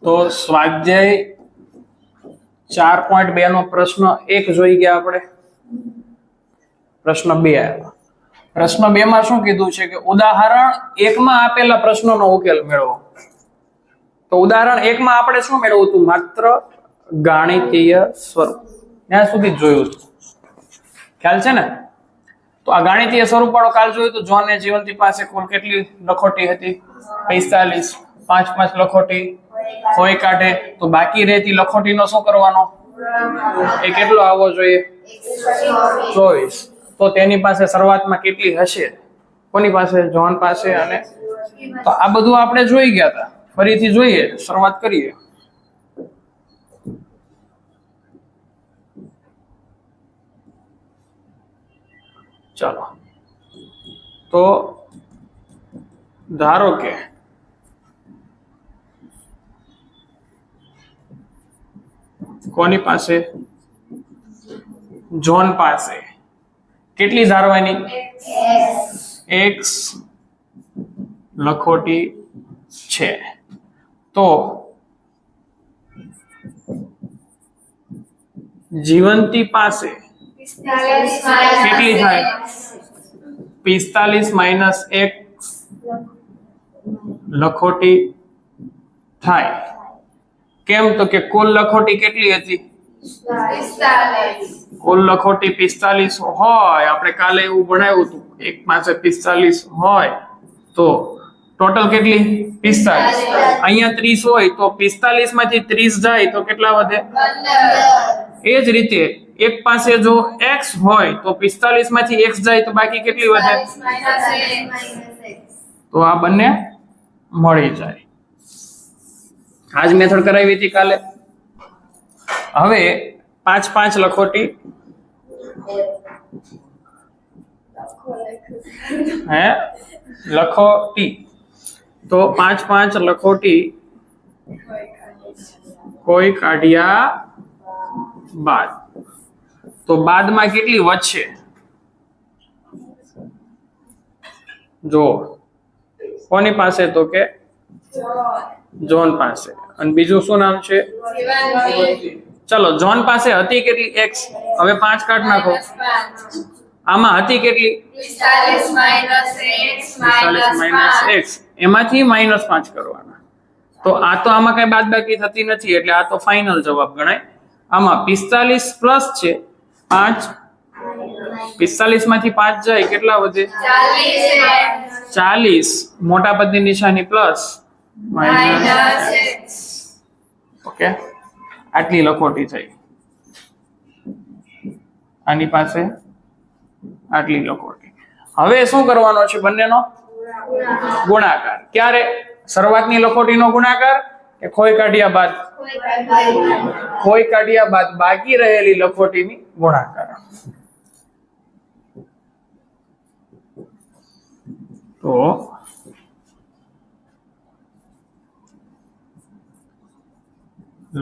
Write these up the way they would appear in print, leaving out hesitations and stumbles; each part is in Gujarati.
તો સ્વાધ્યાય 4.2 નો પ્રશ્ન 1 જોઈ ગયા આપણે. પ્રશ્ન 2 આવ્યો. પ્રશ્ન 2 માં શું કીધું છે કે ઉદાહરણ 1 માં આપેલા પ્રશ્નોનો ઉકેલ મેળવો. તો ઉદાહરણ 1 માં આપણે શું મેળવ્યું હતું? માત્ર ગાણિતીય સ્વરૂપ. ત્યાં સુધી જોયું હતું. ખ્યાલ છે ને? તો આ ગાણિતીય સ્વરૂપ વાળો કાલ જોયું તો જોન ને જીવંતી પાસે કુલ કેટલી લખોટી હતી? 45. 5 લખોટી કોઈ કાઢે તો બાકી રહેતી લખોટીનો શું કરવાનો? એ કેટલો આવવો જોઈએ? 24. તો તેની પાસે શરૂઆતમાં કેટલી હશે? કોની પાસે? જોન પાસે. અને તો આ બધું આપણે જોઈ ગયા હતા. ફરીથી જોઈએ, શરૂઆત કરીએ. ચાલો, તો ધારો કે કોની પાસે? જોન પાસે કેટલી ધારવાની? x લખોટી છે. તો જીવંતી પાસે કેટલી થાય? 45 - x લખોટી થાય. કેમ? તો કે કુલ લખોટી કેટલી હતી? 45. કુલ લખોટી 45 હોય, આપણે કાલે એવું ભણાવ્યું હતું, એક પાસે 45 હોય તો ટોટલ કેટલી? 45. અહીંયા 30 હોય તો 45 માંથી 30 જાય તો કેટલા વધે? 15. એ જ રીતે એક પાસે જો x હોય તો 45 માંથી x જાય તો બાકી કેટલી વધે? તો આ બંને મળી જાય. આજ મેથડ કરાવી હતી કાલે. હવે 5 લખોટી લખોટી તો 5 લખોટી કોઈ કાઢ્યા બાદ તો બાદમાં કેટલી વધશે? જો કોની પાસે? તો કે જોન પાસે. અને બીજું શું નામ છે? ચલો, જોન પાસે હતી કેટલી? x. હવે 5 કાઢ નાખો. આમાં હતી કેટલી? 45 - x. એમાંથી -5 કરવાના. તો આ તો આમાં કઈ બાદબાકી થતી નથી, એટલે આ તો ફાઇનલ જવાબ ગણાય. આમાં 45 પ્લસ છે 5. 45 માંથી 5 જાય કેટલા વધે? 40. મોટા પદની નિશાની પ્લસ -x. ઓકે, આટલી લખોટી થઈ. આની પાસે આટલી લખોટી. હવે શું કરવાનો છે? બંનેનો ગુણાકાર. ક્યારે? શરૂઆતની લખોટીનો ગુણાકાર કે ખોઈ કાઢ્યા બાદ? ખોઈ કાઢ્યા બાદ બાકી રહેલી લખોટીની ગુણાકાર. તો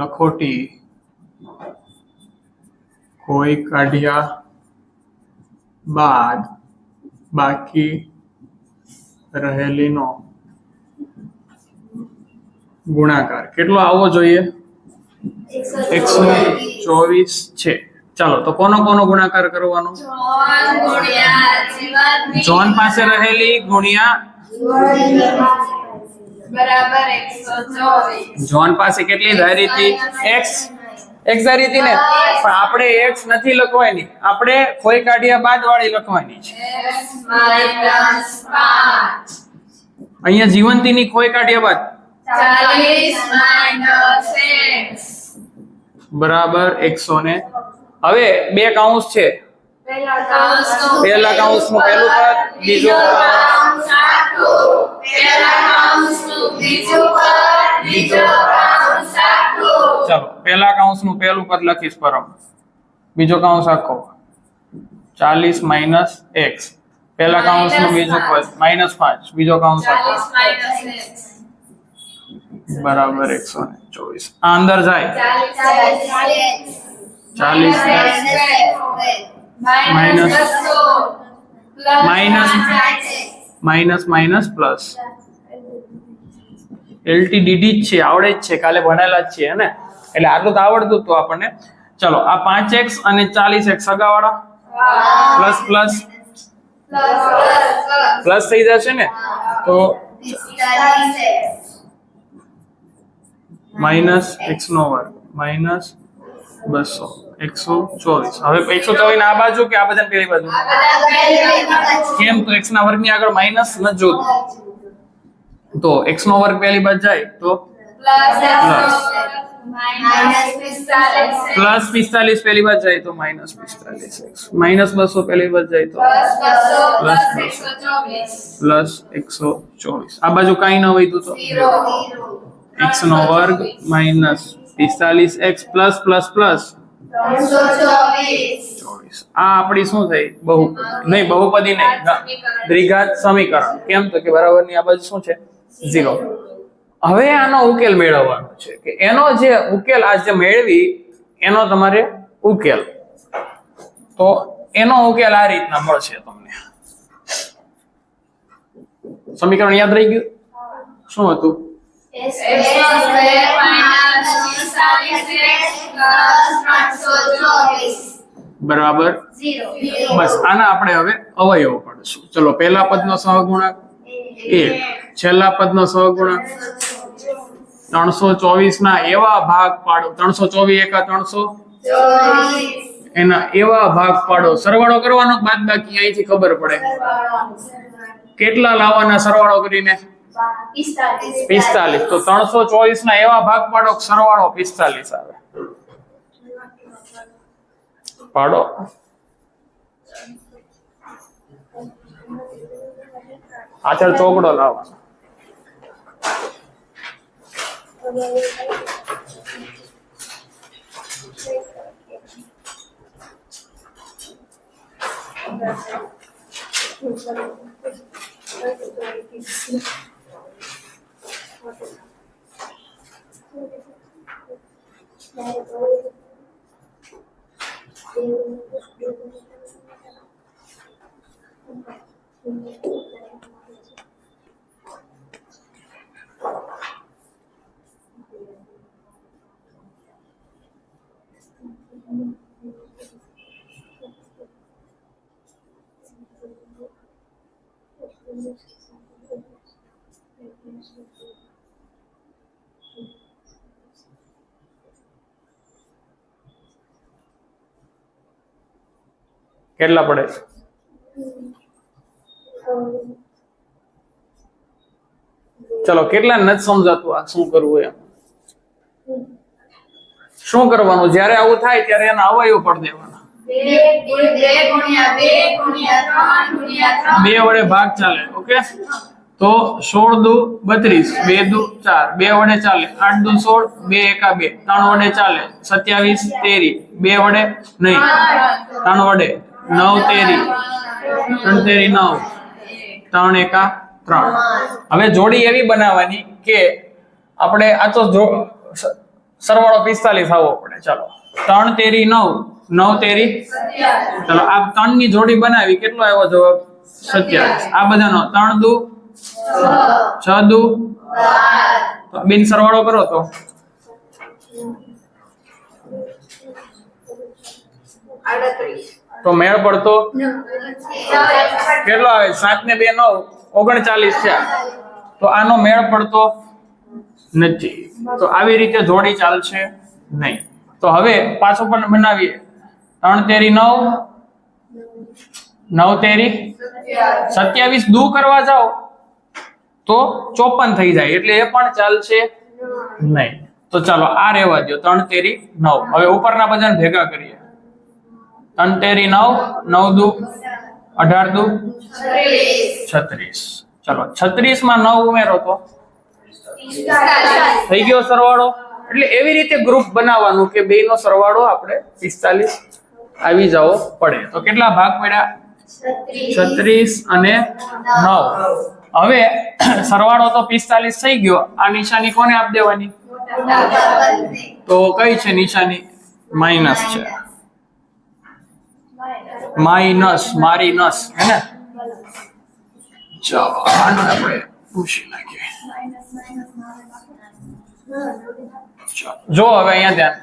લખોટી ખોઈ કાઢ્યા બાદ બાકી રહેલીનો ગુણાકાર કેટલો આવવો જોઈએ? 124 છે. ચાલો, તો કોનો ગુણાકાર કરવાનો? જોન પાસે રહેલી ગુણ્યા બરાબર 124. જોન પાસે કેટલી ધારી હતી? x. x ધારી હતી ને, પણ આપણે x નથી લખવાની, આપણે ખોઈ કાઢ્યા બાદ વાળી લખવાની છે. અહીંયા જીવંતીની ખોઈ કાઢ્યા બાદ 40 - x બરાબર 100. હવે બે કૌંસ છે. પહેલા કૌંસનું પહેલું પદ, બીજો ચાલો, પહેલા કૌંસનું પહેલું પદ લખીશ પરમ, બીજો કૌંસ આખો 40 - x. પહેલા કૌંસનું બીજું પદ -5, બીજો કૌંસ આખો બરાબર 124. આ અંદર જાય 40 -100 -, માઇનસ માઇનસ પ્લસ LTDD જ છે, આવડે જ છે, કાલે ભણેલા જ છે ને, એટલે આટલું તો આવડતું હતું આપણને. ચલો આ 5x અને 40x સગાવાળા પ્લસ પ્લસ પ્લસ થઈ જશે ને, તો માઇનસ x નો વર્ગ માઇનસ 200 124. હવે 124 આ બાજુ કે આ બધા પેલી બાજુ? કેમ? તો x ના વર્ગની આગળ માઇનસ ન જોતું, તો x નો વર્ગ પેલી બાજુ જાય તો પ્લસ 45 પેલી બાજુ જાય તો માઇનસ 45x, માઇનસ 200 પેલી બાજુ જાય તો પ્લસ 124. આ બાજુ કાઈ ન વધ્યું તો x નો વર્ગ minus 45x plus plus plus 24. આ આપણી શું થઈ? બહુપદી નહીં, દ્વિઘાત સમીકરણ. કેમ? તો કે બરાબરની આ બાજુ શું છે? 0. હવે આનો ઉકેલ મેળવવાનો છે કે એનો જે ઉકેલ આ જે મેળવી એનો તમારે ઉકેલ, તો એનો ઉકેલ આ રીતના મળશે તમને. સમીકરણ યાદ રહી ગયું? શું હતું? બરાબર. બસ આના આપણે હવે અવયવ પાડીશું. ચલો, પહેલા પદનો સહગુણક 1, છેલ્લા પદનો સહગુણક 324 ના એવા ભાગ પાડો. 324 એકા 324, એના એવા ભાગ પાડો. સરવાળો કરવાનો, બાદબાકી અહીંથી ખબર પડે. કેટલા લાવવાના સરવાળો કરીને? 45. તો 324 ના એવા ભાગ પાડો, સરવાળો 45 આવે. પાડો. પાછળ ચોકડો લાવવાનો. કેટલા પડે? ચલો, કેટલા નથી સમજાતું આ શું કરવું એમ? શું કરવાનું? જ્યારે આવું થાય ત્યારે એના અવયવ પડ દેવાના. 2 વડે ભાગ ચાલે. ઓકે, તો 16 દુ 32, 2 દુ 4, 2 વડે ચાલે. 8 દુ 16, 2 એકા 2, 3 વડે ચાલે. 27 તેરી, 2 વડે નહીં, 3 વડે. 9 તેરી, 3 તેરી 9, 3 એકા 3. હવે જોડી એવી બનાવવાની કે આપણે આ તો સરવાળો 45 આવવો પડે. ચાલો, 3 તેરી 9, 9 તેરી, ચાલો આ 3 ની જોડી બનાવી. કેટલો આવ્યો જવાબ? 27. આ બધાનો 3 દુ 6 દુ 12, બિન સરવાળો કરો તો મેળ પડતો કેટલો આવે? 7 ને 2 9, 39 થયા. તો આનો મેળ પડતો નથી. તો આવી રીતે જોડી ચાલશે નહીં. તો હવે પાછો પણ બનાવીએ. 3 તેરી 9, 9 તેરી 27 દુ કરવા જાઓ તો 54 થઈ જાય, એટલે એ પણ ચાલશે નહીં. તો ચાલો આ રહેવા દો. 3 તેરી 9. હવે ઉપરના બધાને ભેગા કરીએ. 3 તેરી 9, 9 દુ 18 દુ 36. ચલો, 36 માં 9 ઉમેરો તો થઈ ગયો સરવાળો. એટલે એવી રીતે ગ્રુપ બનાવવાનું કે બેનો સરવાળો આપણે 45 આવી જવો પડે. તો કેટલા ભાગ પડ્યા? 36 અને 9. હવે સરવાળો તો 45 થઈ ગયો. આ નિશાની કોને આપી દેવાની? તો કઈ છે નિશાની? માઇનસ છે. માઇનસ, મારી નસ હે ને? ચાલો આને આપણે પૂછી નાખીએ. ચાલો જો હવે અહીંયા ધ્યાન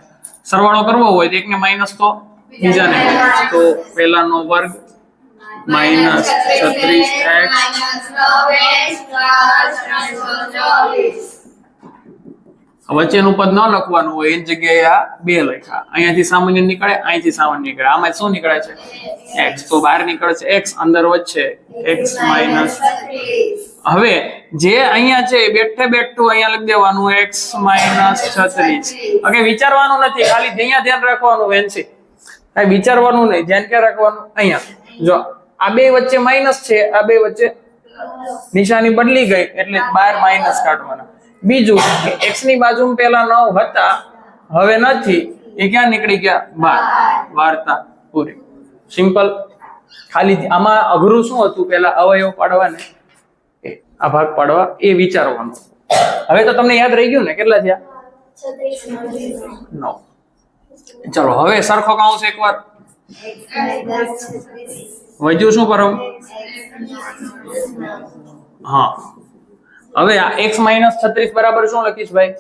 સરવાળો કરવો હોય તો એકને માઇનસ તો બીજાને minus. તો પહેલાનો વર્ગ માઇનસ 36x વચ્ચેનું પદ ન લખવાનું હોય એની જગ્યાએ આ 2 લખ્યા. અહીંયાથી સામાન્ય નીકળે, અહીંથી સામાન્ય નીકળે. આમાં શું નીકળે છે? x. તો બહાર નીકળે છે x, અંદર વચ્ચે x માઇનસ. હવે જે અહીંયા છે બેઠે બેઠું અહીંયા લખી દેવાનું x માઇનસ 36. ઓકે, વિચારવાનું નથી, ખાલી અહીંયા ધ્યાન રાખવાનું વેન્સી. કાંઈ વિચારવાનું નહીં, ધ્યાન ક્યાં રાખવાનું? અહીંયા. જો આ બે વચ્ચે માઇનસ છે, આ બે વચ્ચે નિશાની બદલી ગઈ એટલે બહાર માઇનસ કાઢવાના. બીજું કે x ની બાજુમાં પેલા 9 હતા, હવે નથી, એ ક્યાં નીકળી ગયા? બહાર. વાર્તા પૂરી. સિમ્પલ. ખાલી આમાં અઘરું શું હતું? પેલા અવયવ પાડવાને આ ભાગ પાડવા એ વિચારવાનું. હવે તો તમને યાદ રહી ગયું ને? કેટલા થયા? 9. ચલો હવે સરખો કાઉન્સ એકવાર વધ્યું શું કરો? હા, હવે આ x માઇનસ 36 બરાબર શું લખીશ ભાઈ?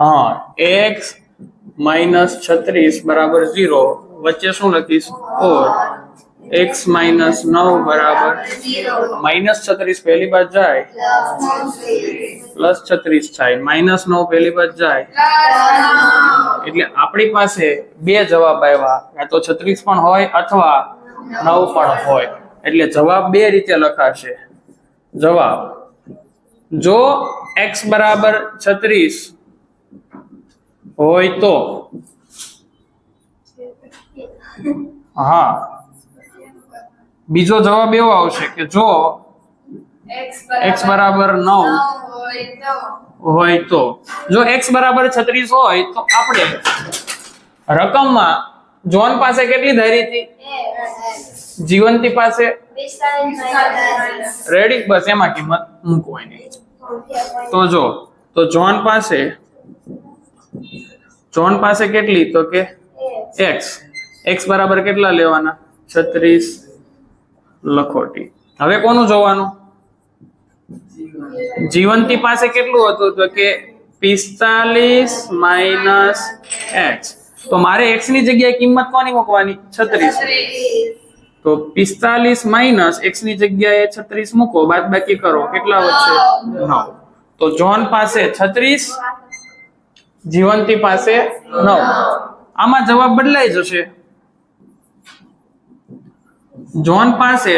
હા, x માઇનસ 36 બરાબર 0. વચ્ચે શું લખીશ? ઓર x માઇનસ 9 બરાબર માઇનસ 36 પહેલી બાજુ જાય પ્લસ 36 થાય, માઇનસ 9 પહેલી બાજુ જાય એટલે આપણી પાસે બે જવાબ આવ્યા, કાં તો 36 પણ હોય અથવા 9 પણ હોય. એટલે જવાબ બે રીતે લખાશે. જવાબ જો x બરાબર 36 હોય તો હા, બીજો જવાબ એવો આવશે કે જો x બરાબર 9 હોય તો. જો x બરાબર 36 હોય તો આપણે રકમમાં જોન પાસે કેટલી ધારી હતી? જીવંતી પાસે રેડી, બસ એમાં કિંમત મૂકવાની નહીં. તો જો તો જોન પાસે કેટલી? તો કે x બરાબર કેટલા લેવાના? 36 લખોટી. હવે કોનું જોવાનું? જીવંતી પાસે કેટલું હતું? તો કે 45 માઇનસ x. તો મારે x ની જગ્યાએ કિંમત કોની મૂકવાની? 36. તો 45 માઇનસ x ની જગ્યાએ 36 મૂકો, બાદબાકી કરો, કેટલા વધશે? 9. તો જોન પાસે 36, જીવંતી પાસે 9. આમાં જવાબ બદલાઈ જશે. જોન પાસે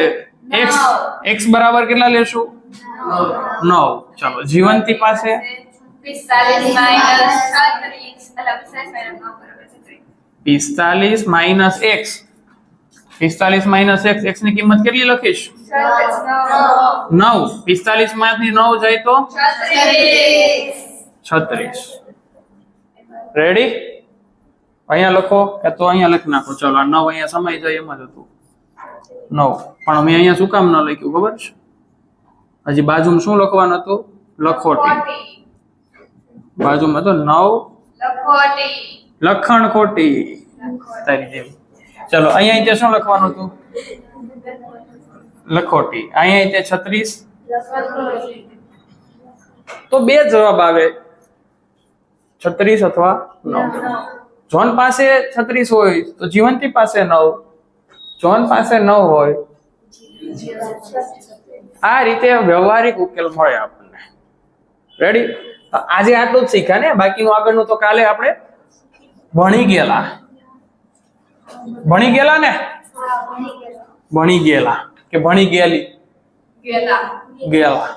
x બરાબર કેટલા લેશું? 9. ચાલો જીવંતી પાસે 45 માઇનસ x. 45 માઇનસ x ની કિંમત કેટલી લખીશ? 9. 45 માંથી 9 જાય તો 36. રેડી? અહીંયા લખો કે તો અહીંયા લખી નાખો. ચલો આ 9 અહીંયા સમાઈ જાય એમ જ હતું 9, પણ અમે અહીંયા શું કામ ન લખ્યું ખબર છે? હજી બાજુમાં શું લખવાનું હતું? લખોટી. બાજુમાં તો 9 લખણ ખોટી તારી જેવી. ચલો અહીંયા તે શું લખવાનું હતું? લખોટી. અહીંયા તે 36. તો બે જવાબ આવે, 36 અથવા 9. જોન પાસે 36 હોય તો જીવંતી પાસે 9, જોન પાસે 9 હોય. આ રીતે વ્યવહારિક ઉકેલ મળે આપણને. રેડી? આજે આટલું જ શીખ્યા ને, બાકીનું આગળનું તો કાલે આપણે ભણી ગયેલા ને? ભણી ગયેલા કે ભણી ગયેલી? ગયેલા.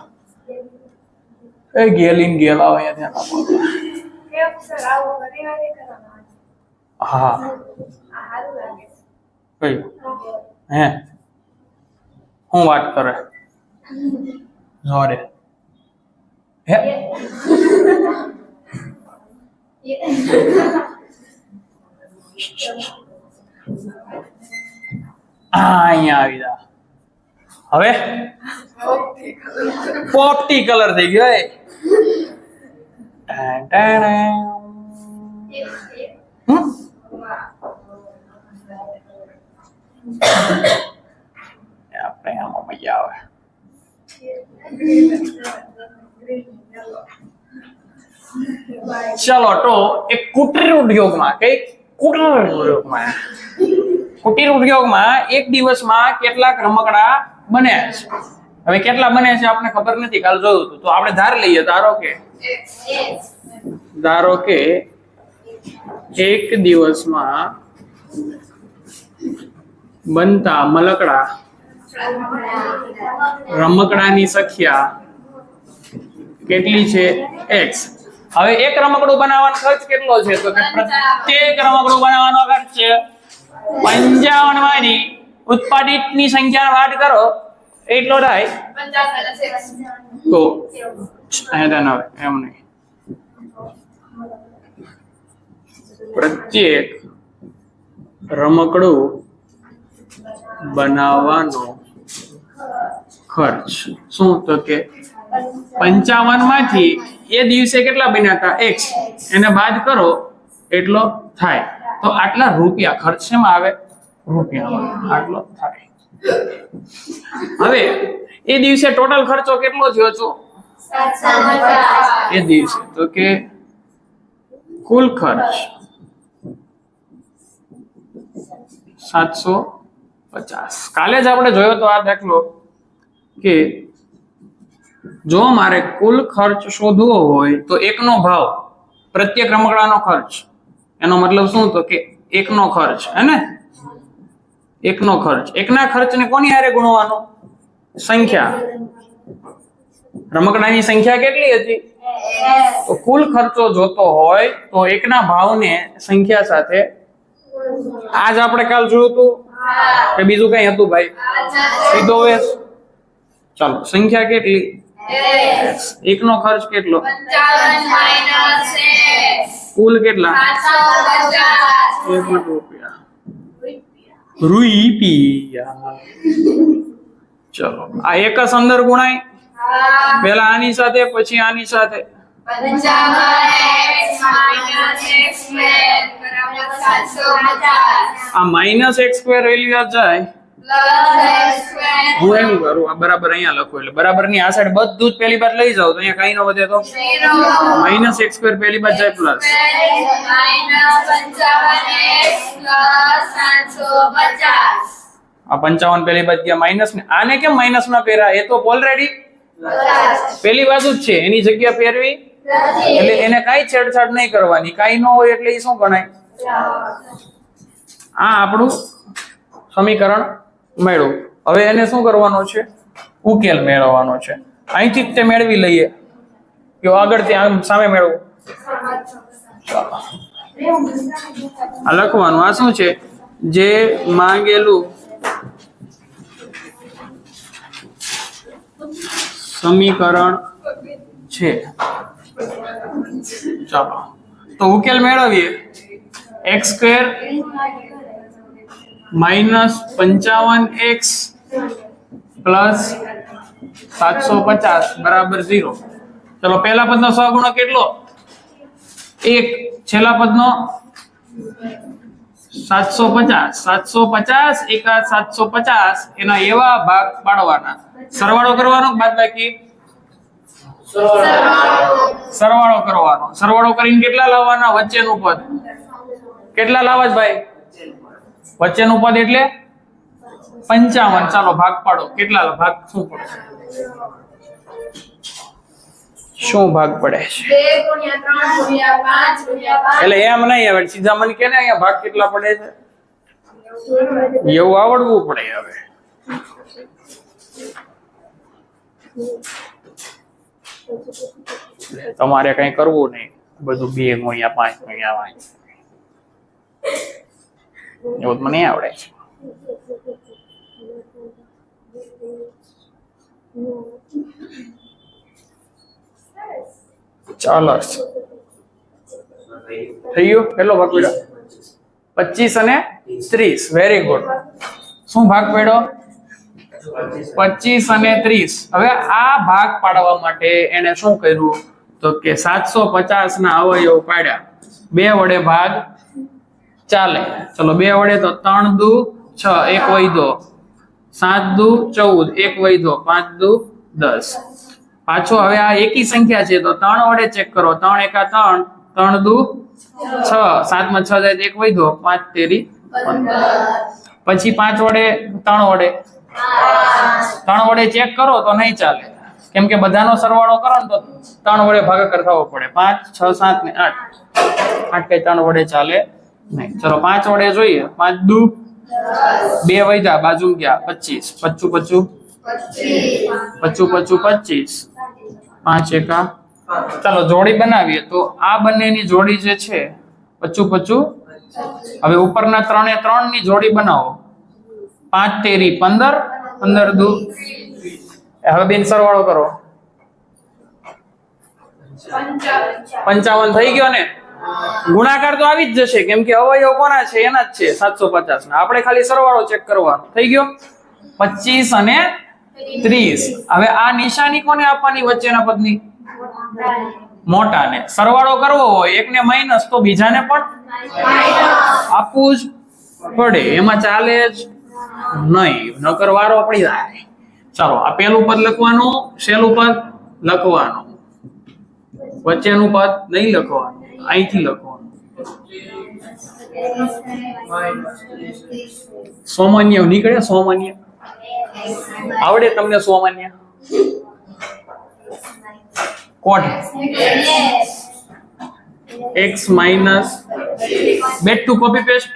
એ ગયેલી ને ગયેલા હોય ત્યાં હા કઈ હે હું વાત કરે જોરે હે અહીંયા આવી જા. હવે પોપટી કલર થઈ ગયો. મજા આવે. ચલો તો એક કુટીર ઉદ્યોગમાં કુટીર ઉદ્યોગમાં એક દિવસમાં કેટલાક રમકડા બને છે. હવે કેટલા બને છે આપણે ખબર નથી, કાલ જોયું હતું. તો આપણે ધાર લઈએ. ધારો કે એક દિવસમાં બનતા રમકડાની સંખ્યા કેટલી છે? x. હવે એક રમકડું બનાવવાનો ખર્ચ કેટલો છે? તો કે પ્રત્યેક રમકડું બનાવવાનો ખર્ચ છે 55 માંથી ઉત્પાદિતની સંખ્યા બાદ કરો એટલો થાય. તો અહીંયા હવે એમ નહીં, પ્રત્યેક રમકડું બનાવવાનો ખર્ચ શું? તો કે 55 માંથી એ દિવસે કેટલા બન્યા હતા? x. એને બાદ કરો એટલો થાય. તો આટલા રૂપિયા ખર્ચ શેમાં આવે? રૂપિયામાં આટલો થાય. હવે એ દિવસે ટોટલ ખર્ચો કેટલો થયો છો? 750. એ દિવસે તો કે કુલ ખર્ચ 750. કાલે જ આપણે જોયો તો આ દાખલો કે જો મારે કુલ ખર્ચ શોધવો હોય તો એકનો ભાવ પ્રત્યેક રમકડાનો ખર્ચ, એનો મતલબ શું? તો કે એકનો ખર્ચ હે ને, એકનો ખર્ચ. એકના ખર્ચને કોની હારે ગુણવાનો? સંખ્યા. રમકડાની સંખ્યા કેટલી હતી? તો કુલ ખર્ચો જોતો હોય તો એકના ભાવને સંખ્યા સાથે. આજ આપણે કાલ જોયું હતું કે બીજું કઈ હતું ભાઈ? સીધો વેસ. ચાલો, સંખ્યા કેટલી? એકનો ખર્ચ કેટલો? 55 - x. કુલ કેટલા? 750. રૂપિયા. રૂપિયા. ચલો, આ એક જ અંદર ગુણાય. પહેલા આની સાથે, પછી આની સાથે. 55x - x² = 750. આ -x² વેલ્યુ જાય. +x². હું એમ કરું, આ બરાબર અહીંયા લખું એટલે બરાબર ની આ સાઈડ બધું જ પહેલી બાર લઈ જાવ તો અહીંયા કઈ ન વધે. તો 0. -x² પહેલી બાર જાય પ્લસ. -55x + 750. આ 55 પહેલી બાદ ગયા માઈનસ ને. આને કેમ માઈનસ માં પહેરા? એ તો ઓલરેડી પહેલી બાજુ જ છે, એની જગ્યા ફેરવી એટલે એને કાઈ છેડછાડ નહીં કરવાની. કાઈ ન હોય એટલે એ શું ગણાય? આ આપણું સમીકરણ મેળવું. હવે એને શું કરવાનો છે? ઉકેલ મેળવવાનો છે. અહીંથી જ તે મેળવી લઈએ કે આગળથી આમ સામે મેળવું. ચાલો, આ લખવાનું. આ શું છે? જે માંગેલું સમીકરણ છે. ચાલો, તો ઉકેલ મેળવીએ. x² -55x + 750 બરાબર 0. ચલો, પહેલા પદનો સહગુણક કેટલો? 1. છેલ્લા પદનો 750. 750 એકા 750 એના એવા ભાગ પાડવાના. સરવાળો કરવાનો કે બાદબાકી? સરવાળો કરવાનો. સરવાળો કરીને કેટલા લાવવાના? વચ્ચેનું પદ. કેટલા લાવવા ભાઈ? વચ્ચેનું પદ એટલે 55. ચાલો, ભાગ પાડો. કેટલા ભાગ? શું પડે? શું ભાગ પડે છે? 2 × 3 × 5 × 5. એટલે એમ નહીં, હવે સીધા મને કે ને અહીંયા ભાગ કેટલા પડે છે એવું આવડવું પડે. હવે તમારે કઈ કરવું નહીં, બધું 2 × 5 × 5 એવું મને આવડે છે. ચાલો, થઈ ગયું. કેટલો ભાગ પડ્યો? 25 અને 30. Very good. શું ભાગ પડ્યો? 25 અને 30. હવે આ ભાગ પાડવા માટે એને શું કર્યું? તો કે 750 ના અવયવ પાડ્યા. 2 વડે ભાગ ચાલે. ચલો, 2 વડે તો 3 × 2 = 6. 1 વધ્યો 7 દુ 14, 1 વધ્યો, 5 દુ 10. પાછો હવે આ એકી સંખ્યા છે તો 3 વડે ચેક કરો. 3 એકા 3, 3 દુ 6, 7 માં 6 જાય તો 1 વધ્યો, 5 તેરી 15. પછી 5 વડે 3 વડે 3 વડે ચેક કરો તો નહીં ચાલે, કેમ કે બધાનો સરવાળો કરો ને તો 3 વડે ભાગાકાર થવો પડે. 5 6 7 ને 8 કઈ 3 વડે ચાલે નહીં. ચલો 5 વડે જોઈએ. 5 દુ 2 વધ્યા, બાજુ ગયા 25, 25 5 એકા. ચાલો જોડી બનાવીએ તો આ બંનેની જોડી જે છે 25. હવે ઉપરના 3 એ 3 ની જોડી બનાવો. 5 તેરી 15, 15 દુ. હવે બેન સરવાળો કરો. 55 થઈ ગયો ને. ગુણાકાર તો આવી જ જશે, કેમ કે અવયવ કોના છે? એના જ છે 750 ના. આપણે ખાલી સરવાળો ચેક કરવાનો. થઈ ગયો 25 અને 30. હવે આ નિશાની કોને આપવાની? વચ્ચેના પદની મોટાને. સરવાળો કરવો હોય એકને માઈનસ તો બીજાને પણ આપવું જ પડે, એમાં ચાલે જ નહીં, નકર વારો પડી જાય. ચાલો આ પેલું પદ લખવાનું, છેલ્લું પદ લખવાનું, વચ્ચેનું પદ નહીં લખવાનું, અહીંથી લખવાનું. સોમાન્ય નીકળે. સોમાન્ય આવડે તમને? સોમાન્ય કોટ x minus back to copy paste.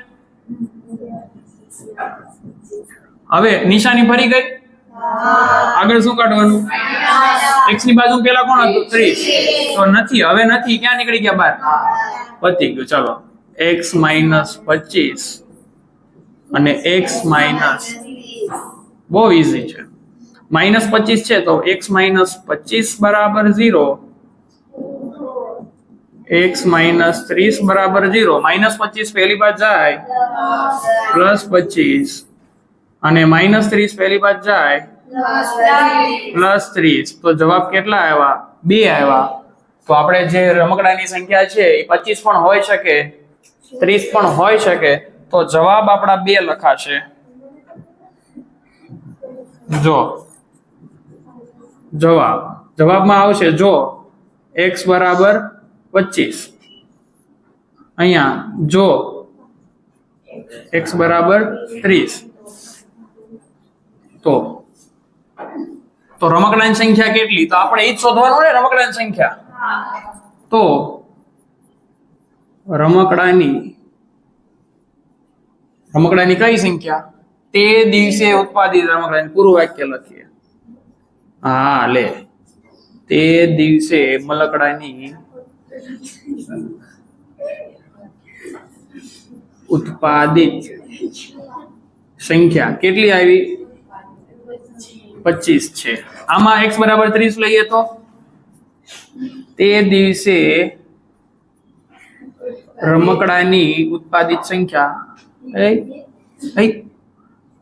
હવે નિશાની ફરી ગઈ. આગળ શું કાઢવાનું? x ની બાજુ પેલા કોણ હતું? 30. તો નથી, હવે નથી. ક્યાં નીકળી ગયા? બહાર પતી ગયું. ચલો x માઇનસ 25 અને x માઇનસ, બહુ ઈઝી છે. માઇનસ 25 છે તો x માઇનસ 25 બરાબર 0, x માઇનસ 30 બરાબર 0. માઇનસ 25 પહેલી બાજુ જાય, પ્લસ 25, અને માઇનસ 30 પહેલી બાજુ જાય, પ્લસ 30. તો જવાબ કેટલા આવ્યા? 2 આવ્યા. તો આપણે જે રમકડાની સંખ્યા છે એ 25 પણ હોઈ શકે, 30 પણ હોઈ શકે. તો જવાબ આપણા 2 લખાશે. જો જવાબમાં આવશે, જો x બરાબર 25, અહીંયા જો x બરાબર 30, તો રમકડાની સંખ્યા કેટલી? તો આપણે એ જ શોધવાનું ને, રમકડાની સંખ્યા. તો રમકડાની કઈ સંખ્યા? તે દિવસે ઉત્પાદિત રમકડાની. પૂરું વાક્ય લખીએ. હા લે, તે દિવસે મલકડાની ઉત્પાદિત સંખ્યા કેટલી આવી? 25 છે. આમાં x બરાબર 30 લઈએ તો તે દિવસે રમકડાની ઉત્પાદિત સંખ્યા,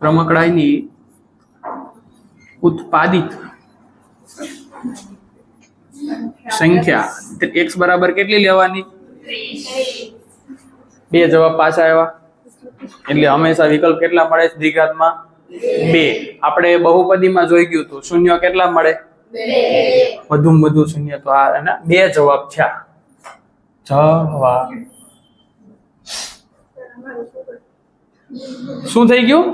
રમકડાની ઉત્પાદિત સંખ્યા x બરાબર કેટલી લેવાની? 2 જવાબ પાછા આવ્યા. એટલે હંમેશા વિકલ્પ કેટલા મળે છે દ્વિઘાતમાં? 2. આપણે બહુપદીમાં જોઈ ગયું હતું, શૂન્ય કેટલા મળે? 2. વધુમાં વધુ શૂન્ય. તો આ એના 2 જવાબ થયા. જવાબ શું થઈ ગયું?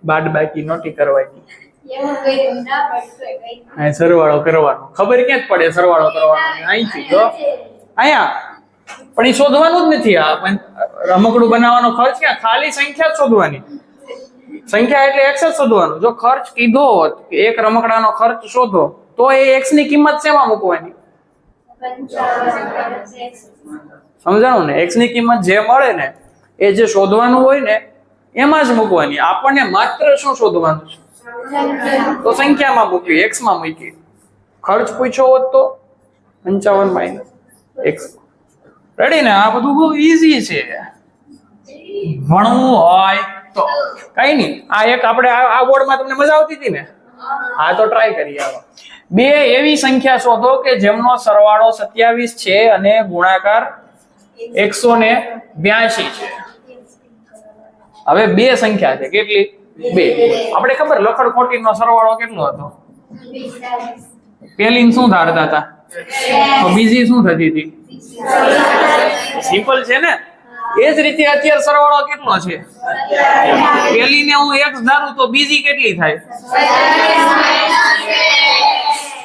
બાદ બાકી નોટી કરવાની, સરવાળો કરવાનો. ખબર ક્યાં જ પડે સરવાળો કરવાનો? અહીંથી જો અહીંયા. પણ એ શોધવાનું જ નથી. આ રમકડું બનાવવાનો ખર્ચ ક્યાં? ખાલી સંખ્યા જ શોધવાની. સંખ્યા એટલે x જ શોધવાનું. જો ખર્ચ કીધો હોત કે એક રમકડાનો ખર્ચ શોધો, તો એ x ની કિંમત શેમાં મૂકવાની? સમજાણું ને? x ની કિંમત જે મળે ને એ જે શોધવાનું હોય ને એમાં જ મૂકવાની. આપણને માત્ર શું શોધવાનું છે? તો સંખ્યામાં મૂકી, x માં મૂકી. ખર્ચ પૂછ્યો હોત તો 55 માઇનસ x. રેડી ને? આ બધું બહુ ઈઝી છે. ભણવું હોય તો કઈ નહીં. આ એક આપણે આ બોર્ડમાં તમને મજા આવતી હતી ને? હા તો ટ્રાય કરીએ. આવા 2 એવી સંખ્યા શોધો કે જેમનો સરવાળો 27 છે અને ગુણાકાર 182 છે. હવે બે સંખ્યા છે કેટલી બે આપણે ખબર લખડ ખોટી નો સરવાળો કેટલો હતો પેલી શું ધારતા હતા તો બીજી શું થતી હતી સિમ્પલ છે ને એ જ રીતે અત્યારે સરવાળો કેટલો છે પેલી ને હું x ધારું તો બીજી કેટલી થાય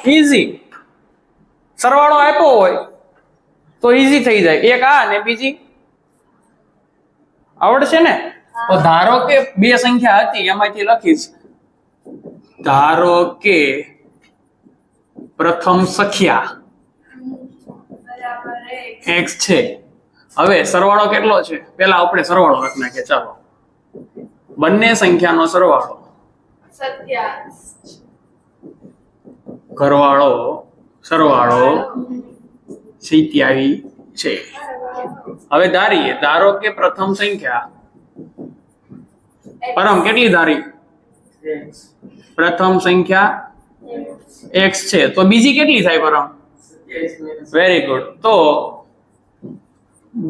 ઈઝી સરવાળો આપ્યો હોય તો ઈઝી થઈ જાય એક આ ને બીજી આવડશે ને તો ધારો કે બે સંખ્યા હતી એમાંથી લખીશ ધારો કે પ્રથમ સંખ્યા x છે હવે સરવાળો કેટલો છે પેલા આપણે સરવાળો લખી નાખીએ ચાલો બંને સંખ્યાનો સરવાળો 27 ઘરવાળો સરવાળો 27 છે હવે ધારો કે પ્રથમ સંખ્યા પરમ કેટલી ધારી પ્રથમ સંખ્યા x છે તો બીજી કેટલી થાય પરમ વેરી ગુડ તો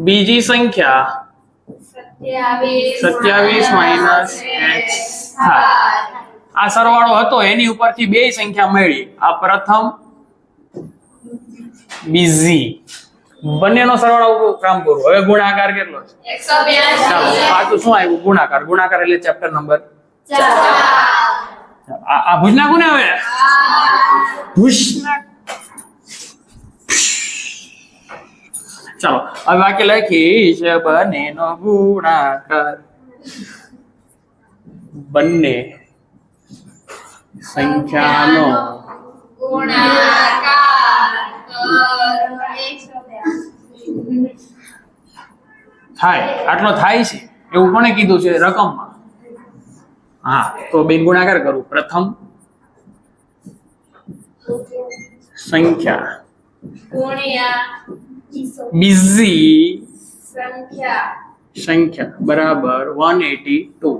બીજી સંખ્યા 27 માઇનસ x આ સરવાળો હતો એની ઉપરથી બે સંખ્યા મળી આ પ્રથમ બીજી બંનેનો સરવાળો કામ કરું હવે ગુણાકાર કેટલો છે 182 ચાલો આ તો શું આવ્યું ગુણાકાર એટલે ચેપ્ટર નંબર 4 આ ભુજના કોને હવે ભુજના ચાલો હવે વાક્ય લખીશ બંનેનો ગુણાકાર બંને સંખ્યાનો થાય આટલો થાય છે એવું કોણે કીધું છે રકમમાં હા તો બે ગુણાકાર કરું પ્રથમ સંખ્યા બીજી સંખ્યા બરાબર 182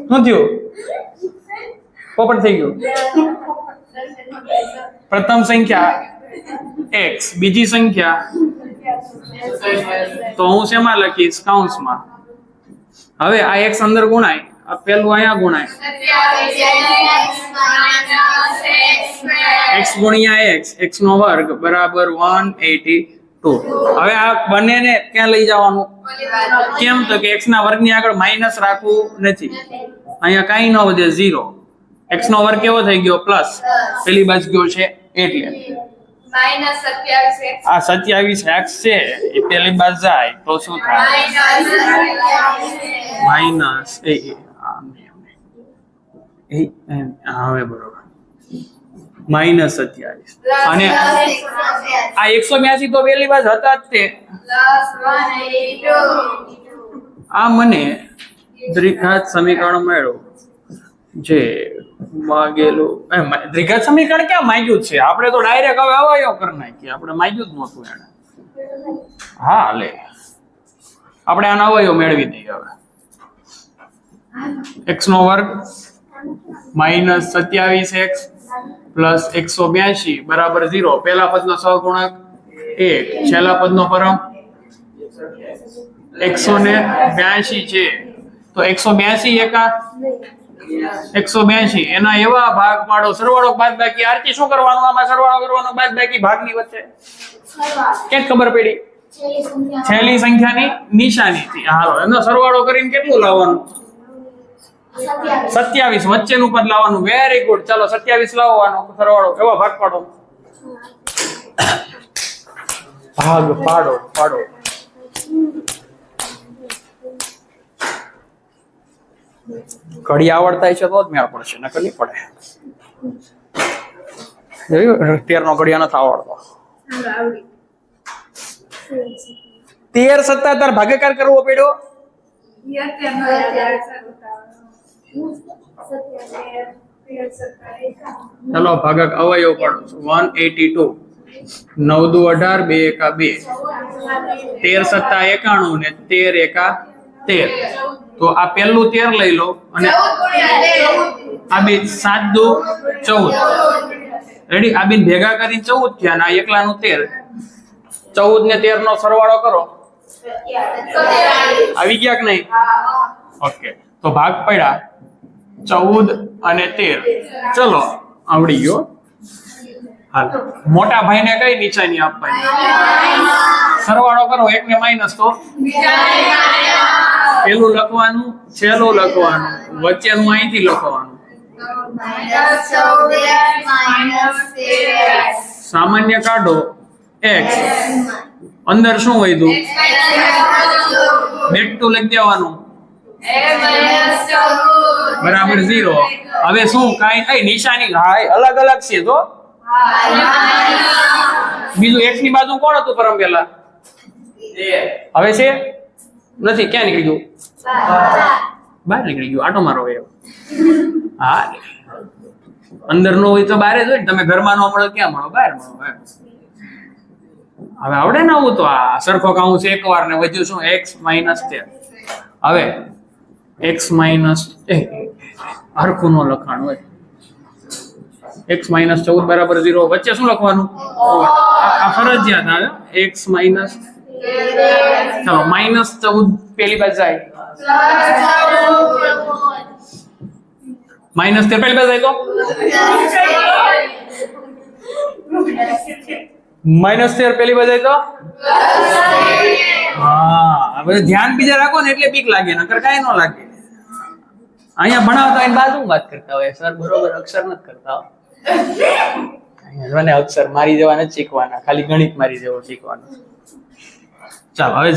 શું થયું પોપટ થઈ ગયું પ્રથમ સંખ્યા x બીજી સંખ્યા તો હું શેમાં લખીશ કૌંસમાં હવે આ x અંદર ગુણાય આ પેલું અહીંયા ગુણાય x ગુણ્યા x નો વર્ગ બરાબર 182 હવે આ બંનેને ક્યાં લઈ જવાનું કેમ તો કે x ના વર્ગની આગળ માઈનસ રાખવું નથી અહીંયા કાંઈ ન વધે 0 x નો વર્ગ કેવો થઈ ગયો પ્લસ પેલી બાજુ ગયો છે એટલે આ 27x છે એ પેલી બાજુ જાય તો શું થાય માઈનસ હવે બરોબર માઈનસ 27 અને આ 182 તો પેલી બાજુ હતા જ તે આ મને દ્વિઘાત સમીકરણ મળ્યું જે માગેલું દ્વિઘાત સમીકરણ ક્યાં માંગ્યું છે આપણે તો ડાયરેક્ટ હવે અવયવ કરી નાખીએ આપણે માંગ્યું જ નહોતું એને હા લે આપણે આનો અવયવ મેળવી દઈએ હવે x નો વર્ગ માઈનસ 27x પ્લસ 182 બરાબર 0 પહેલા પદનો સહગુણક 1 છેલ્લા પદનો પરમ 182 છે તો 182 એકા 182 એના એવા ભાગ પાડો સરવાળો બાદબાકી આરતી શું કરવાનું આમાં સરવાળો કરવાનો બાદબાકી ભાગની વચ્ચે કેમ ખબર પડી છેલ્લી સંખ્યાની નિશાનીથી હાલો એનો સરવાળો કરીને કેટલું લાવવાનું 27 વચ્ચેનું પદ લાવવાનું વેરી ગુડ ચાલો 27 લાવવાનો સરવાળો એવા ભાગ પાડો ભાગ પાડો ઘડી આવડતા છે તો જ મેળ પડશે નકર નહીં પડે જોયું 13 નો ઘડિયા નથી આવડતો 13 17 ભાગાકાર કરવો પડ્યો ચલો ભાગક અવયવ પાડો 182 9 દુ 18 2 એકા 2 13 સત્તા 91 ને 13 એકા 13 તો આ પહેલું 13 લઈ લો અને આ બે 7 દુ 14 રેડી આ બેન ભેગા કરીને 14 થયા અને આ એકલાનું 13 14 ને 13 નો સરવાળો કરો આવી ગયા કે નહીં? ઓકે, તો ભાગ પડ્યા 14 અને 13. ચલો આવડી ગયો. હાલ મોટા ભાઈને કઈ નિશાની આપવાની? સરવાળો કરો, એક ને માઇનસ તો પેલું લખવાનું, છેલ્લું લખવાનું, વચ્ચેનું અહીંથી લખવાનું. સામાન્ય કાઢો x, અંદર શું વધ્યું? બેક ટુ લખી દેવાનું બરાબર 0. હવે શું કાઈ કઈ નિશાની અલગ અલગ છે તો બીજું x ની બાજુ કોણ હતું પરમ પેલા? હવે છે નથી, ક્યાં નીકળી ગયું? બહાર નીકળી ગયું. આટો મારો એવો. હા, અંદર નો હોય તો બહાર જ હોય ને. તમે ઘરમાં નો મળો ક્યાં મળો? બહાર મળો. હવે આવડે ને આવું તો આ સરખો કાઉન્સ એકવાર ને વધ્યું શું? x - 13. હવે x માઇનસ હરખું નો લખાણ હોય. x - 14 બરાબર 0. વચ્ચે શું લખવાનું? આ ફરજિયાત આવે. x માઇનસ, ચાલો -14 પેલી બાજુ જાય, -13 પેલી બાજુ જાય તો -13 પેલી બાજુ જાય તો હા. હવે ધ્યાન બીજા રાખો ને એટલે બીક લાગે, નકર કાઈ ન લાગે. અહીંયા ભણાવતા હોય બાજુ વાત કરતા હોય, સર બરોબર અક્ષર નથી કરતા હોય. મને અક્ષર મારી જવા નથી શીખવાના, ખાલી ગણિત મારી જવો શીખવાનું. ચાલો હવે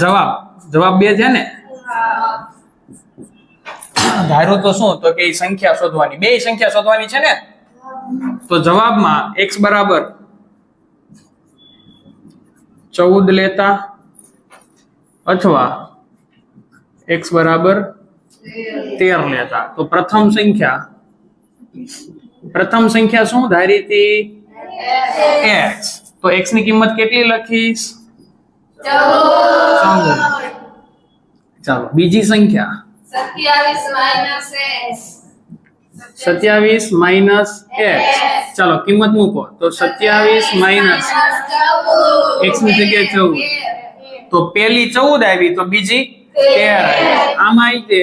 જવાબ 2 છે ને? ધારો તો શું તો કે સંખ્યા શોધવાની, બે સંખ્યા શોધવાની છે ને. તો જવાબમાં x બરાબર 14 લેતા અથવા x બરાબર 13 લેતા. તો પ્રથમ સંખ્યા શું ધારી હતી? x. તો x ની કિંમત કેટલી લખીશ? 14. ચાલો બીજી સંખ્યા 27 માઇનસ x. ચાલો કિંમત મૂકો. તો 27 માઇનસ x ની જગ્યાએ 14. તો પેલી 14 આવી તો બીજી 13 આવી. આમાં આવી તે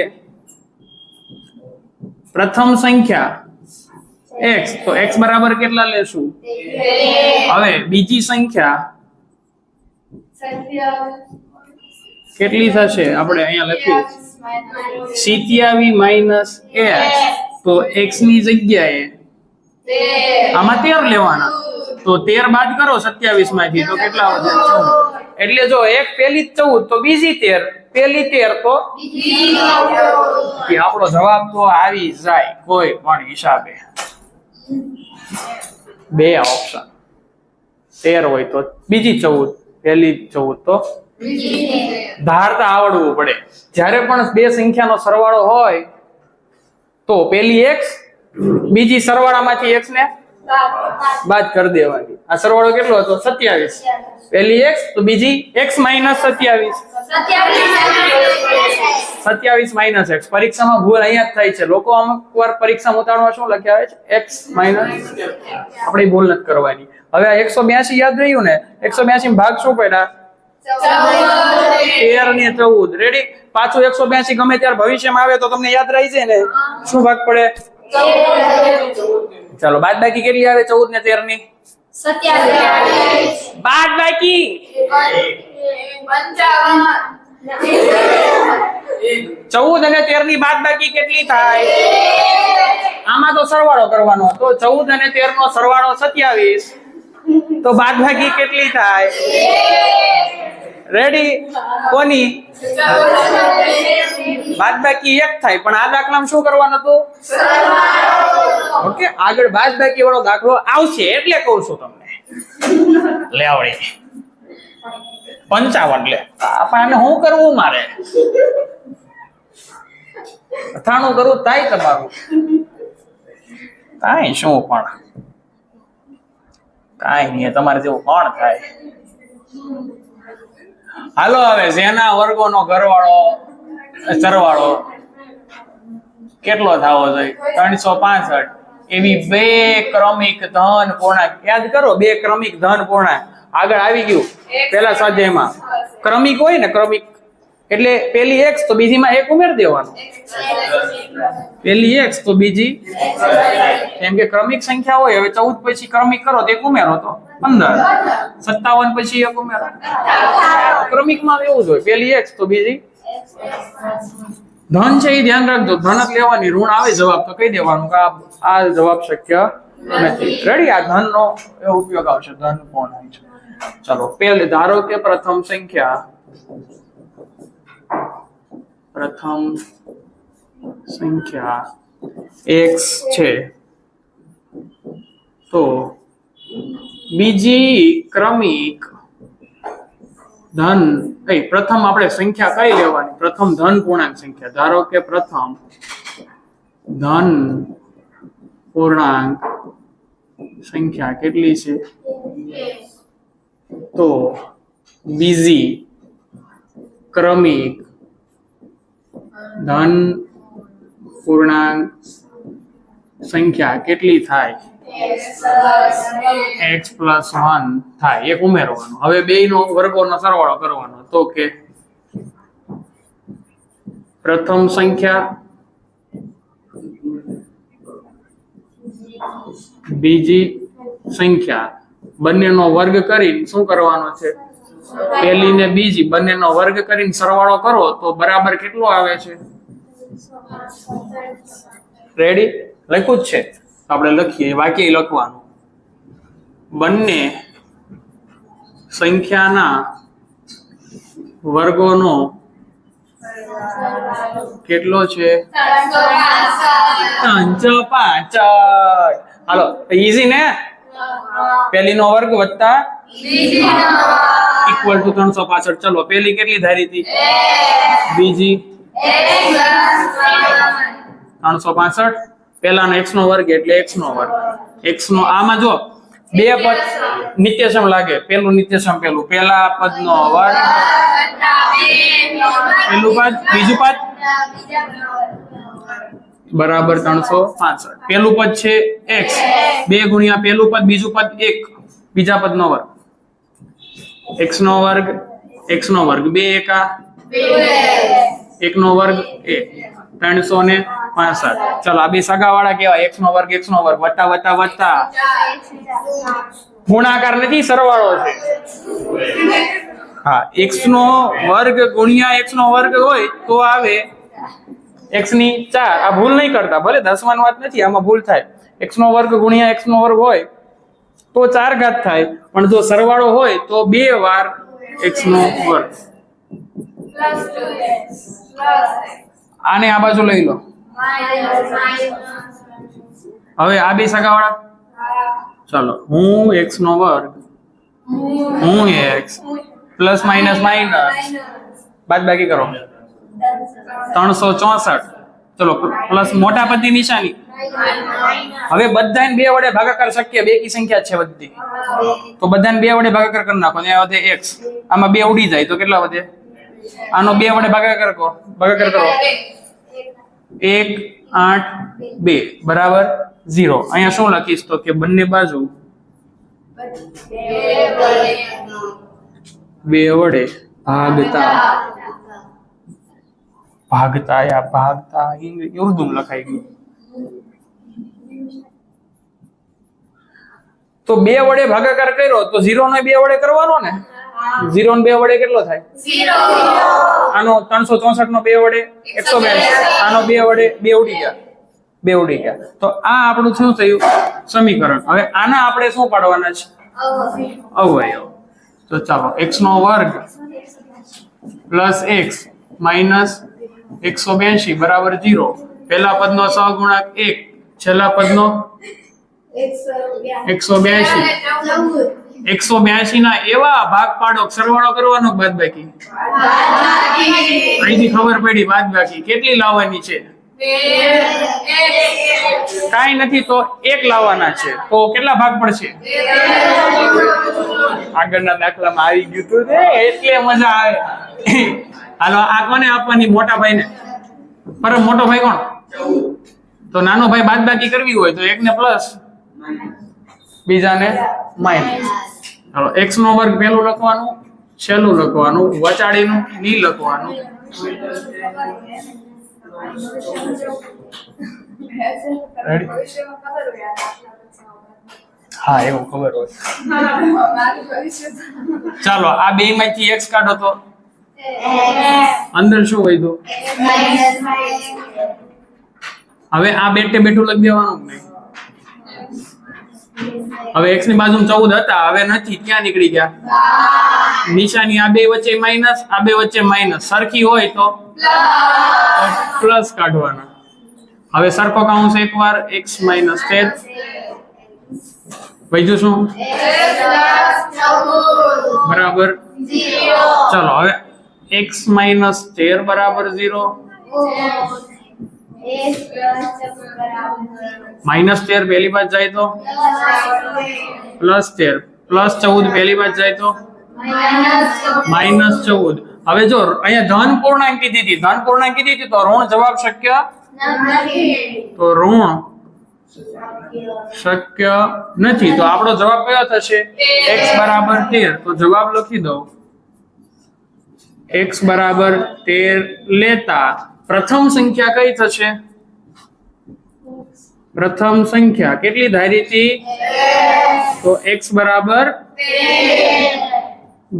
પ્રથમ સંખ્યા x, તો x બરાબર કેટલા લેશું? હવે બીજી સંખ્યા કેટલી થશે? આપણે અહીંયા લખ્યું 27 માઇનસ x. તો x ની જગ્યાએ આમાં 13 લેવાના. તો 13 બાદ કરો 27 માંથી તો કેટલા વધે? 14. એટલે જો એક પેલી 14 તો બીજી 13, પેલી 13 તો કે આપણો જવાબ તો આવી જાય કોઈ પણ હિસાબે. બે ઓપ્શન 13 હોય તો બીજી 14, પેલી 14 તો ધારતા આવડવું પડે. જ્યારે પણ બે સંખ્યાનો સરવાળો હોય તો પેલી x, બીજી સરવાળામાંથી x ને બાદ કરી દેવાની. આ સરવાળો કેટલો હતો? 27. પેલી x તો બીજી x માઇનસ 27. 27 minus x. પરીક્ષામાં ભૂલ અહીંયા જ થાય છે. લોકો અમુક વાર પરીક્ષા ઉતારવા શું લખ્યા હોય છે? x minus. આપણે ભૂલ નથી કરવાની. હવે આ 182 યાદ રહ્યું ને? 182 ભાગ શું પડ્યા? 13 ને 14. રેડી? પાછું 182 ગમે ત્યારે ભવિષ્યમાં આવે તો તમને યાદ રહી જાય ને. શું ભાગ પડે? ચાલો બાદ બાકી કેટલી આવે? 14 ને 13 ની 27. બાદ બાકી 14 અને 13 ની બાદ બાકી કેટલી થાય? આમાં તો સરવાળો કરવાનો. તો 14 અને 13 નો સરવાળો 27. તો બાદ બાકી કેટલી થાય? રેડી? કોની? બાદબાકી 1 થાય. પણ આ દાખલામાં શું કરવાનું હતું? ઓકે, આગળ બાદબાકી વાળો દાખલો આવશે એટલે કહું છું તમને. લે આવડી 55 લે. આપણે શું કરવું મારે? 98 કરવું થાય તમારું. કાઈ શું પણ કાઈ નહીં, તમારે જેવું કોણ થાય? હાલો હવે જેના વર્ગોનો સરવાળો કેટલો થવો જોઈએ? 365. એવી બે ક્રમિક ધન પૂર્ણાંક યાદ કરો. બે ક્રમિક ધન પૂર્ણાંક આગળ આવી ગયું પેલા સ્વાધ્યાયમાં. ક્રમિક હોય ને ક્રમિક એટલે પેલી x તો બીજીમાં 1 ઉમેર દેવાનો, પેલી x તો બીજી, કેમ કે ક્રમિક સંખ્યા હોય. હવે 14 પછી ક્રમિક કરો તો 1 ઉમેરો તો 15, 57 પછી 1 ઉમેરો. ક્રમિકમાં એવું જ હોય, પેલી x તો બીજી. ધન છે એ ધ્યાન રાખજો, ધન જ લેવાની, ઋણ આવે જવાબ તો કહી દેવાનું કે આ જવાબ શક્ય નથી. રેડી? આ ધન નો ઉપયોગ આવશે, ધન કોણ હોય છે. ચલો પહેલે ધારો કે પ્રથમ સંખ્યા x છે, તો બીજી ક્રમિક ધન પ્રથમ આપણે સંખ્યા કઈ લેવાની? પ્રથમ ધન પૂર્ણાંક સંખ્યા. ધારો કે પ્રથમ ધન પૂર્ણાંક સંખ્યા કેટલી છે? તો બીજી ક્રમિક ધન પૂર્ણાંક સંખ્યા કેટલી થાય? x + 1 થાય. 1 ઉમેરવાનો. હવે બેયનો વર્ગોનો સરવાળો કરવાનો. તો કે પ્રથમ સંખ્યા બીજી સંખ્યા બંનેનો વર્ગ કરીને શું કરવાનો છે? પહેલી ને બીજી બંનેનો વર્ગ કરીને સરવાળો કરો તો બરાબર કેટલો આવે છે? રેડી? લખ્યું જ છે, આપણે લખીએ, વાક્ય લખવાનું. બંને સંખ્યાના વર્ગોનો કેટલો છે? 365. હાલો, ઈઝી ને? પહેલીનો વર્ગ વત્તા ઇક્વલ ટુ 365. ચલો પહેલી કેટલી ધારી હતી? બીજી 365. પહેલાનો x નો વર્ગ એટલે x નો વર્ગ. x નો આમાં જો બે પદ નિત્યસમ લાગે. પહેલું નિત્યસમ, પહેલા પદનો વર્ગ, પહેલું પદ બીજું પદ બરાબર 365. પહેલું પદ છે x, 2 ગુણ્યા પહેલું પદ બીજું પદ 1 બીજા પદનો વર્ગ, x નો વર્ગ 2 એકા 1 નો વર્ગ 1, 365. ચલો આ બે સગાવાળા કેવા? x નો વર્ગ વત્તા વત્તા વત્તા. ગુણાકાર નથી, સરવાળો છે. હા, x નો વર્ગ ગુણ્યા x નો વર્ગ હોય તો આવે x ની 4. આ ભૂલ નહીં કરતા, ભલે દસમાની વાત નથી, આમાં ભૂલ થાય. x નો વર્ગ ગુણ્યા x નો વર્ગ હોય તો 4 ઘાત થાય, પણ જો સરવાળો હોય તો 2 વાર x નો વર્ગ. આને આ બાજુ લઈ લો. હવે આ બે સગાવાળા, ચલો હું x નો વર્ગ, હું x પ્લસ માઇનસ બાદ બાકી કરો 364. ચલો પ્લસ મોટા પદની નિશાની. હવે બધાને 2 વડે ભાગાકાર શક્ય, બેકી સંખ્યા છે બધી, તો બધાને 2 વડે ભાગાકાર કરી નાખો. ત્યાં વધે x, આમાં 2 ઉડી જાય તો કેટલા વધે? આનો 2 વડે ભાગાકાર કરો 1 8 2 બરાબર 0. અહીંયા શું લખીશ? તો કે બંને બાજુ 2 વડે ભાગતા ઉર્દુ લખાઈ ગયું. તો 2 વડે ભાગાકાર કર્યો તો 0 નો 2 વડે કરવાનો ને. 0 ને 2 વડે કેટલો થાય? 0. આનો 364 નો 2 વડે 182. આનો 2 વડે 2 ઉડી ગયા. તો આ આપણું શું થયું? સમીકરણ. હવે આના આપણે શું પાડવાના છે? અવયવ. તો ચાલો x નો વર્ગ પ્લસ x માઇનસ 182 બરાબર 0. પહેલા પદનો સહગુણક 1, છેલ્લા પદનો 182 ના એવા ભાગ પાડો, સરવાળો કરવાનો બાદબાકી. અહીંથી ખબર પડી બાદબાકી કેટલી લાવવાની છે? કાઈ નથી તો 1 લાવવાના છે. તો કેટલા ભાગ પડશે? આગળના દાખલામાં આવી ગયું તું ને, એટલે મજા આવે. હાલો આ કોને આપવાની? મોટા ભાઈને. પર મોટો ભાઈ કોણ? તો નાનો ભાઈ બાદબાકી કરવી હોય તો એકને પ્લસ બીજાને માઇનસ. હાલો x નો વર્ગ પહેલું લખવાનું, છેલ્લું લખવાનું, વચાડીનું ની લખવાનું. હા એવું ખબર હોય. ચાલો આ બે માંથી x કાઢો તો અંદર શું વધ્યું? હવે આ બેઠે બેઠું લખી દેવાનું નહીં. હવે x ની બાજુ 14 હતા, હવે નથી, ક્યાં નીકળી ગયા? નિશાની આ બે વચ્ચે માઈનસ, આ બે વચ્ચે માઈનસ, સરખી હોય તો પ્લસ કાઢવાના. હવે સરખો કાઉન્સ એકવાર x - 13 વધ્યું શું? બરાબર. ચલો હવે x - 13 બરાબર 0. -13 પહેલી બાજુ જાય તો +13, +14 પહેલી બાજુ જાય તો -14. હવે જો અહીંયા ધન પૂર્ણાંક કીધી હતી, ધન પૂર્ણાંક કીધી હતી તો ઋણ જવાબ શક્ય તો ઋણ શક્ય નથી. તો આપણો જવાબ કયો થશે? x બરાબર 13. તો જવાબ લખી દો. x બરાબર 13 લેતા પ્રથમ સંખ્યા કઈ થશે? પ્રથમ સંખ્યા કેટલી ધારી હતી? તો x બરાબર 13.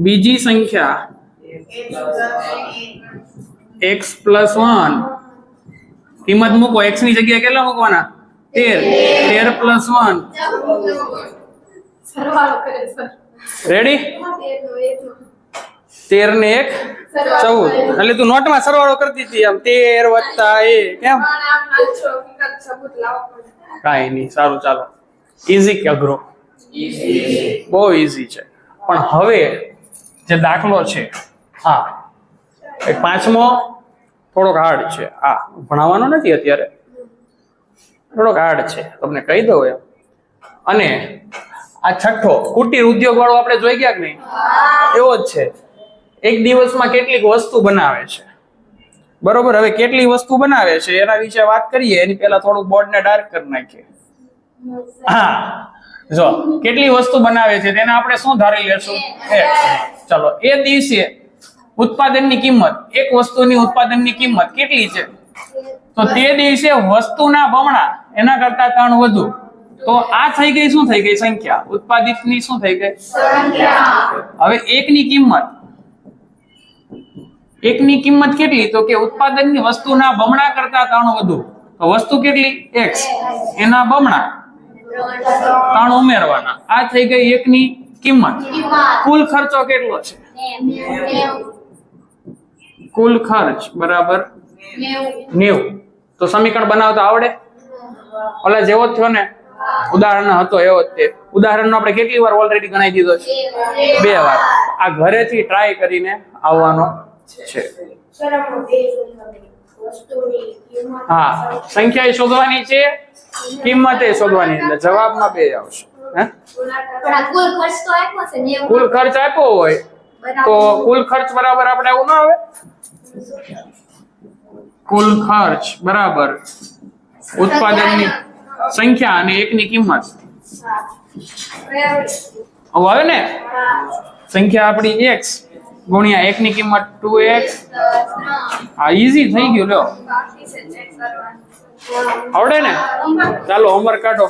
બીજી સંખ્યા x + 1. કિંમત મૂકો, x ની જગ્યાએ કેટલા મૂકવાના? 13. 13 + 1 રેડી? 13 ને 1 14. એટલે તું નોટમાં સરવાળો કરતી હતી આમ 13 + a કેમ? કાઈ નહીં, સારું. ચાલો ઈઝી કે અઘરો? બહુ ઈઝી છે. પણ હવે જે દાખલો છે હા એ પાંચમો થોડોક હાર્ડ છે. આ ભણાવવાનો નથી અત્યારે, થોડોક હાર્ડ છે, તમને કહી દઉં એમ. અને આ છઠ્ઠો કુટીર ઉદ્યોગ વાળો આપણે જોઈ ગયા કે નહીં? એવો જ છે. એક દિવસમાં કેટલીક વસ્તુ બનાવે છે, બરોબર? હવે કેટલી વસ્તુ બનાવે છે એના વિશે વાત કરીએ એની પહેલા થોડુંક બોર્ડને ડાર્ક કરી નાખીએ. હા જો કેટલી વસ્તુ બનાવે છે તેને આપણે શું ધારી લેશું? ચલો એ દિવસે ઉત્પાદનની કિંમત, એક વસ્તુની ઉત્પાદનની કિંમત કેટલી છે? તો તે દિવસે વસ્તુના બમણા, એના કરતા 3 વધુ. તો આ થઈ ગઈ શું થઈ ગઈ? સંખ્યા. ઉત્પાદિતની શું થઈ ગઈ? સંખ્યા. હવે એકની કિંમત કેટલી? તો કે ઉત્પાદનની વસ્તુના બમણા કરતા 3 વધુ. તો વસ્તુ કેટલી? x, એના બમણા 3 ઉમેરવાના. આ થઈ ગઈ એકની કિંમત. કુલ ખર્ચો કેટલો છે? કુલ ખર્ચ બરાબર 90. તો સમીકરણ બનાવતા આવડે? ઓલા જેવો જ થયો ને, ઉદાહરણ હતો એવો જ તે. ઉદાહરણનો આપણે કેટલી વાર ઓલરેડી ગણાવી દીધો છે? 2 વાર. આ ઘરેથી ટ્રાય કરીને આવવાનો છે. હા, સંખ્યા શોધવાની છે, કિંમત શોધવાની, એટલે જવાબમાં 2 આવશે. કુલ ખર્ચ આપ્યો હોય તો કુલ ખર્ચ બરાબર આપણે આવું ના આવે? કુલ ખર્ચ બરાબર ઉત્પાદનની સંખ્યા અને એકની કિંમત. હવે ને સંખ્યા આપણી x ગુણ્યા એકની કિંમત 2x. આ ઈઝી થઈ ગયું. લ્યો આવડે ને? ચાલો હોમવર્ક કાઢો.